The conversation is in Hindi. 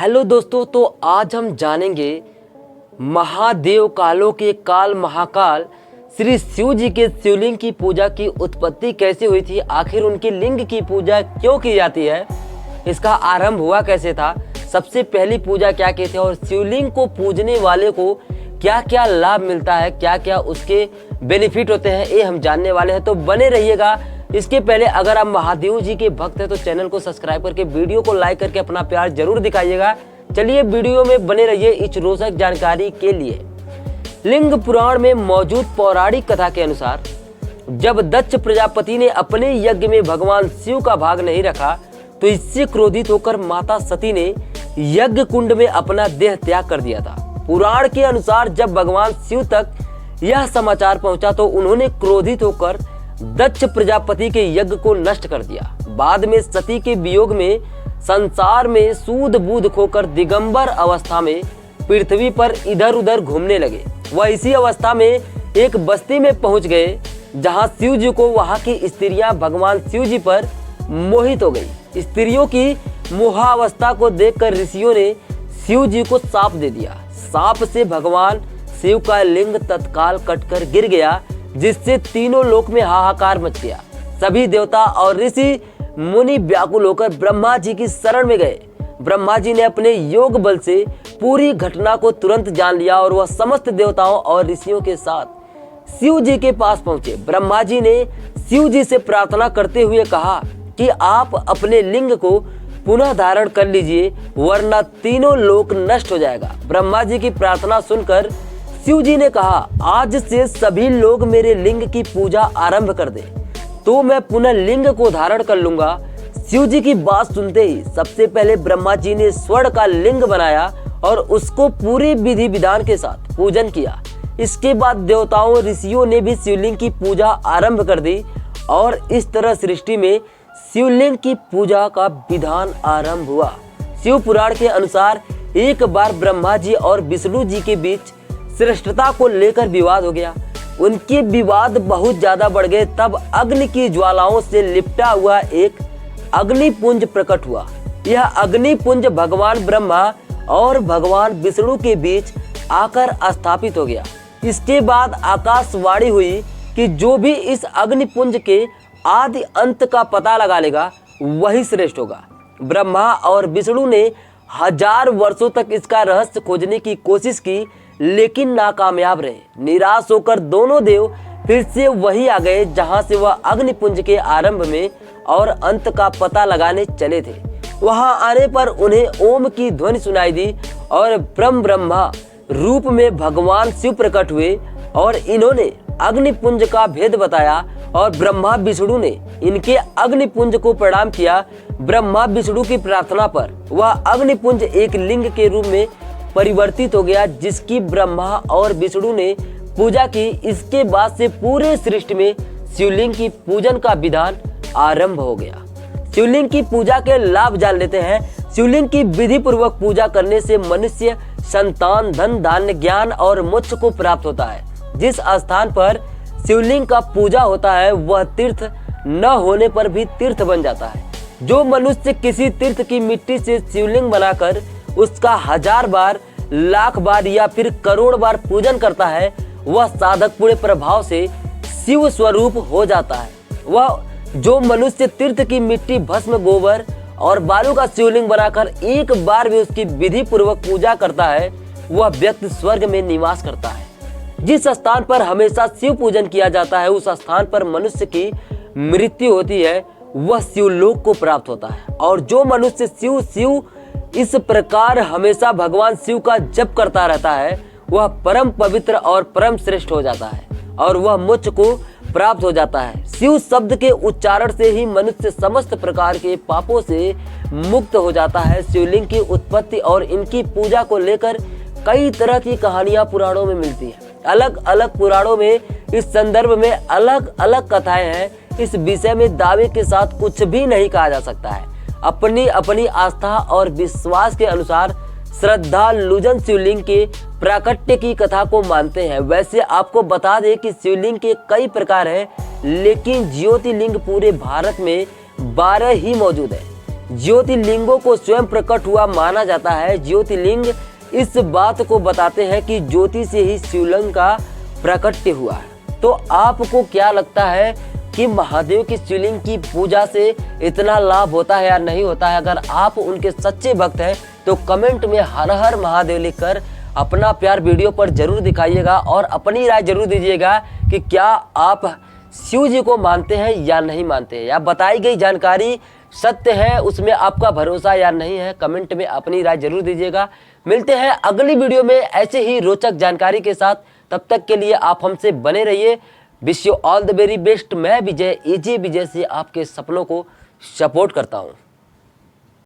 हेलो दोस्तों, तो आज हम जानेंगे महादेव कालों के काल महाकाल श्री शिव जी के शिवलिंग की पूजा की उत्पत्ति कैसे हुई थी। आखिर उनके लिंग की पूजा क्यों की जाती है, इसका आरंभ हुआ कैसे था, सबसे पहली पूजा क्या की थी और शिवलिंग को पूजने वाले को क्या क्या लाभ मिलता है, क्या क्या उसके बेनिफिट होते हैं, ये हम जानने वाले हैं। तो बने रहिएगा। इसके पहले अगर आप महादेव जी के भक्त हैं तो चैनल को सब्सक्राइब करके वीडियो को लाइक करके अपना प्यार जरूर दिखाइएगा। चलिए वीडियो में बने रहिए इस रोचक जानकारी के लिए। लिंग पुराण में मौजूद पौराणिक कथा के अनुसार जब दक्ष प्रजापति ने अपने यज्ञ में भगवान शिव का भाग नहीं रखा तो इससे क्रोधित होकर माता सती ने यज्ञ कुंड में अपना देह त्याग कर दिया था। पुराण के अनुसार जब भगवान शिव तक यह समाचार पहुंचा तो उन्होंने क्रोधित होकर दक्ष प्रजापति के यज्ञ को नष्ट कर दिया। बाद में सती के वियोग में संसार में सूद बूद खोकर दिगंबर अवस्था में पृथ्वी पर इधर उधर घूमने लगे। वह इसी अवस्था में एक बस्ती में पहुंच गए जहां शिव जी को वहां की स्त्रियां भगवान शिव जी पर मोहित हो गई। स्त्रियों की मोहावस्था को देखकर ऋषियों ने शिव जी को शाप दे दिया। शाप से भगवान शिव का लिंग तत्काल कटकर गिर गया, जिससे तीनों लोक में हाहाकार मच गया। सभी देवता और ऋषि मुनि व्याकुल होकर ब्रह्मा जी की शरण में गए। ब्रह्मा जी ने अपने योग बल से पूरी घटना को तुरंत जान लिया और वह समस्त देवताओं और ऋषियों के साथ शिव जी के पास पहुंचे। ब्रह्मा जी ने शिव जी से प्रार्थना करते हुए कहा कि आप अपने लिंग को पुनः धारण कर लीजिए, वरना तीनों लोक नष्ट हो जाएगा। ब्रह्मा जी की प्रार्थना सुनकर शिव जी ने कहा, आज से सभी लोग मेरे लिंग की पूजा आरंभ कर दे तो मैं पुनः लिंग को धारण कर लूंगा। शिव जी की बात सुनते ही सबसे पहले ब्रह्मा जी ने स्वर्ण का लिंग बनाया और उसको पूरी विधि विधान के साथ पूजन किया। इसके बाद देवताओं ऋषियों ने भी शिवलिंग की पूजा आरंभ कर दी और इस तरह सृष्टि में शिवलिंग की पूजा का विधान आरंभ हुआ। शिव पुराण के अनुसार एक बार ब्रह्मा जी और विष्णु जी के बीच श्रेष्ठता को लेकर विवाद हो गया। उनके विवाद बहुत ज्यादा बढ़ गए। तब अग्नि की ज्वालाओं से लिपटा हुआ एक अग्निपुंज प्रकट हुआ। यह अग्निपुंज भगवान ब्रह्मा और भगवान विष्णु के बीच आकर स्थापित हो गया। इसके बाद आकाशवाणी हुई कि जो भी इस अग्निपुंज के आदि अंत का पता लगा लेगा वही श्रेष्ठ होगा। ब्रह्मा और विष्णु ने 1000 वर्षों तक इसका रहस्य खोजने की कोशिश की, लेकिन नाकामयाब रहे। निराश होकर दोनों देव फिर से वही आ गए जहां से वह अग्निपुंज के आरंभ में और अंत का पता लगाने चले थे। वहां आने पर उन्हें ओम की ध्वनि सुनाई दी और ब्रह्मा रूप में भगवान शिव प्रकट हुए और इन्होंने अग्निपुंज का भेद बताया और ब्रह्मा विष्णु ने इनके अग्निपुंज को प्रणाम किया। ब्रह्मा विष्णु की प्रार्थना पर वह अग्निपुंज एक लिंग के रूप में परिवर्तित हो गया, जिसकी ब्रह्मा और विष्णु ने पूजा की। इसके बाद से पूरे सृष्टि में शिवलिंग की पूजन का विधान आरंभ हो गया। शिवलिंग की पूजा के लाभ जान लेते हैं। शिवलिंग की विधि पूर्वक पूजा करने से मनुष्य संतान, धन, धान्य, ज्ञान और मोक्ष को प्राप्त होता है। जिस स्थान पर शिवलिंग का पूजा होता है वह तीर्थ न होने पर भी तीर्थ बन जाता है। जो मनुष्य किसी तीर्थ की मिट्टी से शिवलिंग बनाकर उसका 1000 बार, लाख बार या फिर करोड़ बार पूजन करता है, वह साधक पूरे प्रभाव से शिव स्वरूप हो जाता है। वह जो मनुष्य तीर्थ की मिट्टी, भस्म, गोबर और बालू का शिवलिंग बनाकर एक बार भी उसकी विधि पूर्वक पूजा करता है, वह व्यक्ति स्वर्ग में निवास करता है। जिस स्थान पर हमेशा शिव पूजन किया जाता है उस स्थान पर मनुष्य की मृत्यु होती है, वह शिवलोक को प्राप्त होता है। और जो मनुष्य शिव शिव इस प्रकार हमेशा भगवान शिव का जप करता रहता है, वह परम पवित्र और परम श्रेष्ठ हो जाता है और वह मोक्ष को प्राप्त हो जाता है। शिव शब्द के उच्चारण से ही मनुष्य समस्त प्रकार के पापों से मुक्त हो जाता है। शिवलिंग की उत्पत्ति और इनकी पूजा को लेकर कई तरह की कहानियां पुराणों में मिलती हैं। अलग अलग पुराणों में इस संदर्भ में अलग अलग कथाएं हैं। इस विषय में दावे के साथ कुछ भी नहीं कहा जा सकता है। अपनी अपनी आस्था और विश्वास के अनुसार श्रद्धालुजन शिवलिंग के प्राकट्य की कथा को मानते हैं। वैसे आपको बता दें कि शिवलिंग के कई प्रकार हैं, लेकिन ज्योतिर्लिंग पूरे भारत में 12 ही मौजूद है। ज्योतिर्लिंगों को स्वयं प्रकट हुआ माना जाता है। ज्योतिर्लिंग इस बात को बताते हैं कि ज्योति से ही शिवलिंग का प्राकट्य हुआ है। तो आपको क्या लगता है कि महादेव की शिवलिंग की पूजा से इतना लाभ होता है या नहीं होता है? अगर आप उनके सच्चे भक्त हैं तो कमेंट में हर हर महादेव लिखकर अपना प्यार वीडियो पर जरूर दिखाइएगा और अपनी राय जरूर दीजिएगा कि क्या आप शिव जी को मानते हैं या नहीं मानते हैं, या बताई गई जानकारी सत्य है उसमें आपका भरोसा या नहीं है। कमेंट में अपनी राय जरूर दीजिएगा। मिलते हैं अगली वीडियो में ऐसे ही रोचक जानकारी के साथ। तब तक के लिए आप हमसे बने रहिए। Wish you all the very best. मैं विजय, एजे विजय से आपके सपनों को सपोर्ट करता हूँ।